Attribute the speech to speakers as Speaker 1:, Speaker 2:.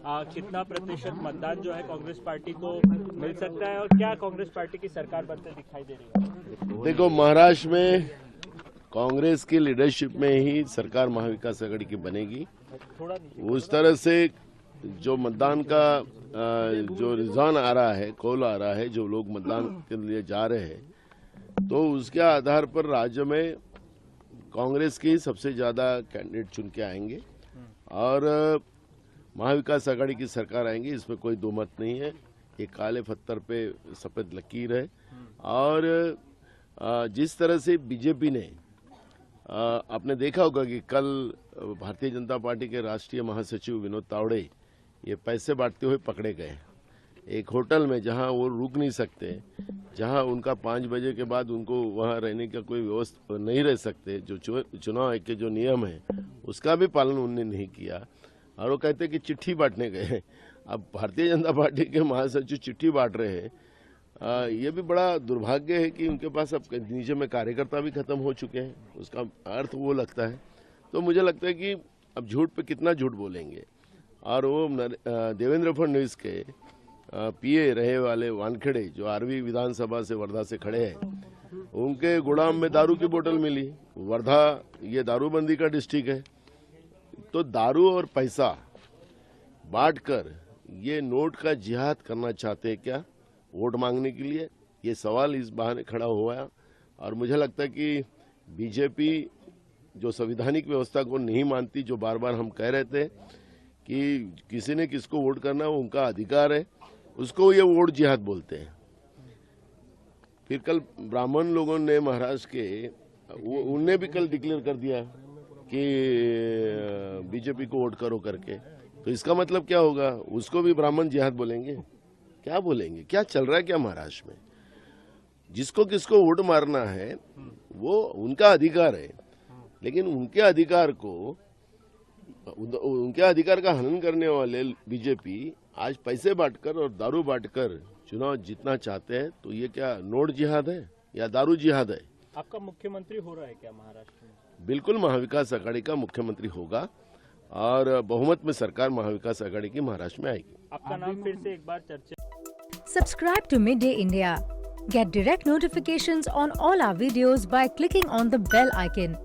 Speaker 1: कितना प्रतिशत मतदान जो है कांग्रेस पार्टी को मिल सकता है और क्या कांग्रेस पार्टी की सरकार बनते दिखाई दे रही है?
Speaker 2: देखो, महाराष्ट्र में कांग्रेस की लीडरशिप में ही सरकार महाविकास आघाड़ी की बनेगी। उस तरह से जो मतदान का जो रुझान आ रहा है, कॉल आ रहा है, जो लोग मतदान के लिए जा रहे हैं, तो उसके आधार पर राज्य में कांग्रेस के सबसे ज्यादा कैंडिडेट चुन के आएंगे और महाविकास आघाड़ी की सरकार आएंगी, इसमें कोई दो मत नहीं है। ये काले पत्थर पे सफेद लकीर है। और जिस तरह से बीजेपी ने आपने देखा होगा कि कल भारतीय जनता पार्टी के राष्ट्रीय महासचिव विनोद तावड़े ये पैसे बांटते हुए पकड़े गए एक होटल में, जहां वो रुक नहीं सकते, जहां उनका 5 बजे के बाद उनको वहां रहने का कोई व्यवस्था नहीं रह सकते। जो चुनाव के जो नियम है उसका भी पालन उन्होंने नहीं किया और वो कहते कि चिट्ठी बांटने गए। अब भारतीय जनता पार्टी के महासचिव चिट्ठी बांट रहे हैं। ये भी बड़ा दुर्भाग्य है कि उनके पास अब नीचे में कार्यकर्ता भी खत्म हो चुके हैं, उसका अर्थ वो लगता है। तो मुझे लगता है कि अब झूठ पे कितना झूठ बोलेंगे। और वो देवेंद्र फडणवीस के पीए रहे वाले वानखेड़े, जो आरवी विधानसभा से वर्धा से खड़े हैं, उनके गोदाम में दारू की बोतल मिली। वर्धा ये दारूबंदी का डिस्ट्रिक्ट है, तो दारू और पैसा बांटकर ये नोट का जिहाद करना चाहते हैं क्या वोट मांगने के लिए? ये सवाल इस बहाने खड़ा हुआ है। और मुझे लगता है कि बीजेपी जो संवैधानिक व्यवस्था को नहीं मानती, जो बार बार हम कह रहे थे कि किसी ने किसको वोट करना वो उनका अधिकार है, उसको ये वोट जिहाद बोलते हैं। फिर कल ब्राह्मण लोगों ने महाराष्ट्र के उनने भी कल डिक्लेयर कर दिया कि बीजेपी को वोट करो करके। तो इसका मतलब क्या होगा? उसको भी ब्राह्मण जिहाद बोलेंगे? क्या बोलेंगे? क्या चल रहा है क्या महाराष्ट्र में? जिसको किसको वोट मारना है वो उनका अधिकार है, लेकिन उनके अधिकार का हनन करने वाले बीजेपी आज पैसे बांटकर और दारू बांटकर चुनाव जीतना चाहते हैं। तो ये क्या नोट जिहाद है या दारू जिहाद है?
Speaker 1: आपका मुख्यमंत्री हो रहा है क्या महाराष्ट्र में?
Speaker 2: बिल्कुल महाविकास आघाड़ी का मुख्यमंत्री होगा और बहुमत में सरकार महाविकास आघाड़ी की महाराष्ट्र में आएगी।
Speaker 1: आपका नाम फिर से एक बार चर्चा।
Speaker 3: Subscribe to Midday India. Get direct notifications on all our videos by clicking on the bell icon.